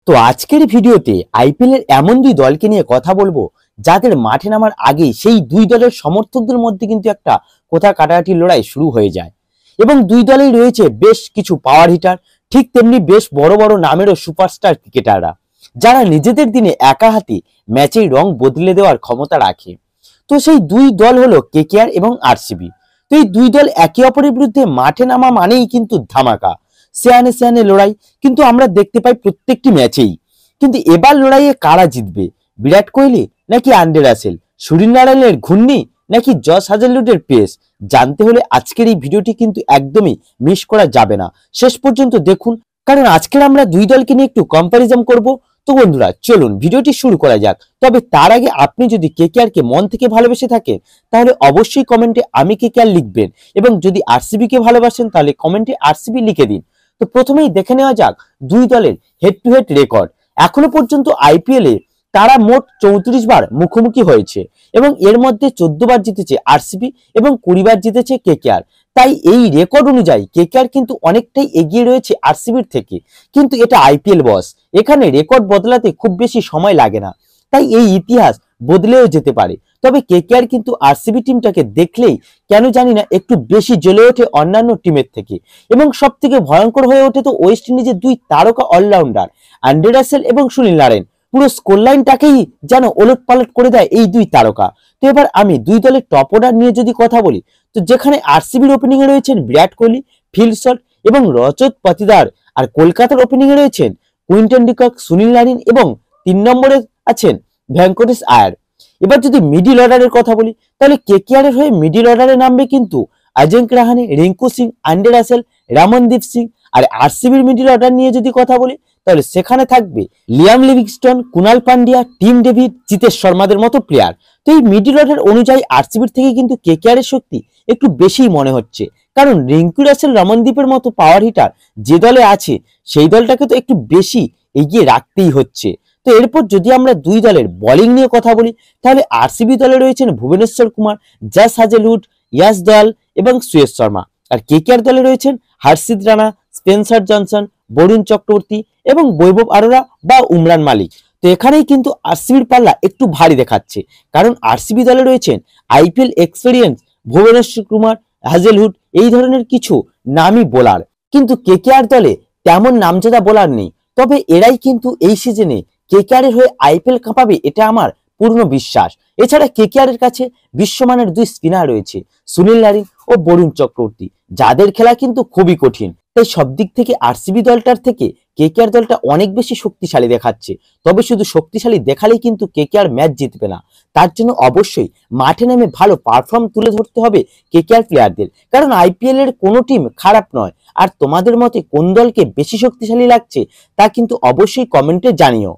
তো আজকের ভিডিওতে আইপিএল এর এমন দুই দলকে নিয়ে কথা বলবো যাদের মাঠে নামার আগেই সেই দুই দলের সমর্থকদের মধ্যে কিন্তু একটা কথা কাটাকাটি লড়াই শুরু হয়ে যায় এবং দুই দলেই রয়েছে বেশ কিছু পাওয়ার হিটার, ঠিক তেমনি বেশ বড় বড় নামেরও সুপারস্টার ক্রিকেটাররা যারা নিজেদের দিনে একা হাতে ম্যাচের রং বদলে দেওয়ার ক্ষমতা রাখে। তো সেই দুই দল হলো কেকেআর এবং আরসিবি। তো এই দুই দল একে অপরের বিরুদ্ধে মাঠে নামা মানেই কিন্তু ধামাকা, সেয়ানে সেয়ানে লড়াই কিন্তু আমরা দেখতে পাই প্রত্যেকটি ম্যাচেই। কিন্তু এবার লড়াইয়ে কারা জিতবে, বিরাট কোহলি নাকি আন্দ্রে রাসেল, সূর্যনারায়ণের ঘূর্ণি নাকি জস হাজারল্যান্ডের পেস, জানতে হলে আজকের এই ভিডিওটি কিন্তু একদমই মিস করা যাবে না, শেষ পর্যন্ত দেখুন, কারণ আজকের আমরা দুই দলকে নিয়ে একটু কম্পারিজন করব। তো বন্ধুরা চলুন ভিডিওটি শুরু করা যাক। তবে তার আগে আপনি যদি কেকেআর কে মন থেকে ভালোবেসে থাকেন তাহলে অবশ্যই কমেন্টে আমি কেকেআর লিখবেন, এবং যদি আরসিবি কে ভালোবাসেন তাহলে কমেন্টে আরসিবি লিখে দিন। তো প্রথমেই দেখে নেওয়া যাক দুই দলের হেড টু হেড রেকর্ড। এখনো পর্যন্ত আইপিএল এ তারা মোট 34 বার মুখোমুখি হয়েছে এবং এর মধ্যে 14 বার জিতেছে আরসিবি এবং 20 বার জিতেছে কেকেআর। তাই এই রেকর্ড অনুযায়ী কেকেআর কিন্তু অনেকটাই এগিয়ে রয়েছে আরসিবির থেকে। কিন্তু এটা আইপিএল বস, এখানে রেকর্ড বদলাতে খুব বেশি সময় লাগে না, তাই এই ইতিহাস বদলেও যেতে পারে। তবে কেকেআর কিন্তু আরসিবি টিমটাকে দেখলেই কেন জানি না একটু বেশি জ্বলে ওঠে অন্যান্য টিমের থেকে, এবং সব থেকে ভয়ঙ্কর হয়ে ওঠে তো ওয়েস্ট ইন্ডিজের দুই তারকা অলরাউন্ডার আন্দ্রে রাসেল এবং সুনীল নারায়ণ। পুরো স্কোর লাইনটাকেই যেন ওলট পালট করে দেয় এই দুই তারকা। তো এবার আমি দুই দলের টপ অর্ডার নিয়ে যদি কথা বলি, তো যেখানে আরসিবির ওপেনিং এ রয়েছেন বিরাট কোহলি, ফিল শট এবং রজত পাতিদার, আর কলকাতার ওপেনিং এ রয়েছেন কুইন্টন ডিকক, সুনীল নারিন এবং 3 নম্বরে আছেন ভেঙ্কটেশ আয়ার। এবার যদি মিডিল অর্ডারের কথা বলি তাহলে কেকেআর এর হয়ে মিডিল অর্ডারে নামবে কিন্তু অজিঙ্ক রাহানে, রিঙ্কু সিং, আন্দ্রে রাসেল, রমনদীপ সিং। আর আরসিবির মিডিল অর্ডার নিয়ে যদি কথা বলি তাহলে সেখানে থাকবে Liam Livingstone, Krunal Pandya, Tim David, Jitesh শর্মাদের মতো প্লেয়ার। তো এই মিডিল অর্ডার অনুযায়ী আরসিবির থেকে কিন্তু কেকেআর এর শক্তি একটু বেশিই মনে হচ্ছে, কারণ রিঙ্কু রাসেল, রমনদীপের মতো পাওয়ার হিটার যে দলে আছে সেই দলটাকে তো একটু বেশি এগিয়ে রাখতেই হচ্ছে। তো এরপর যদি আমরা দুই দলের বোলিং নিয়ে কথা বলি তাহলে আরসিবি দলে রয়েছেন ভুবনেশ্বর কুমার, জস হাজেলউড, ইয়াশ দয়াল এবং সুয়েশ শর্মা। আর কেকেআর দলে রয়েছেন হর্ষিত রানা, স্পেন্সার জনসন, বরুণ চক্রবর্তী এবং বৈভব আরোরা বা উমরান মালিক। তো এখানেই কিন্তু আরসিবির পাল্লা একটু ভারী দেখাচ্ছে, কারণ আরসিবি দলে রয়েছেন আইপিএল এক্সপেরিয়েন্স ভুবনেশ্বর কুমার, হাজেলউড এই ধরনের কিছু নামি বোলার, কিন্তু কেকেআর দলে তেমন নামজাদা বোলার নেই। তবে এরাই কিন্তু এই সিজনে কেকেআর এর হয়ে আইপিএল কাঁপাবে, এটা আমার পূর্ণ বিশ্বাস। এছাড়া কেকেআর এর কাছে বিশ্বমানের দুই স্পিনার রয়েছে, সুনীল নারিন ও বরুণ চক্রবর্তী, যাদের খেলা কিন্তু খুবই কঠিন। তাই সব দিক থেকে আরসিবি দলটার থেকে কেকেআর দলটা অনেক বেশি শক্তিশালী দেখাচ্ছে। তবে শুধু শক্তিশালী দেখালেই কিন্তু কেকেআর ম্যাচ জিতবে না, তার জন্য অবশ্যই মাঠে নেমে ভালো পারফর্ম তুলে ধরতে হবে কেকেআর প্লেয়ারদের, কারণ আইপিএল এর কোনো টিম খারাপ নয়। আর তোমাদের মতে কোন দলকে বেশি শক্তিশালী লাগছে তা কিন্তু অবশ্যই কমেন্টে জানিও।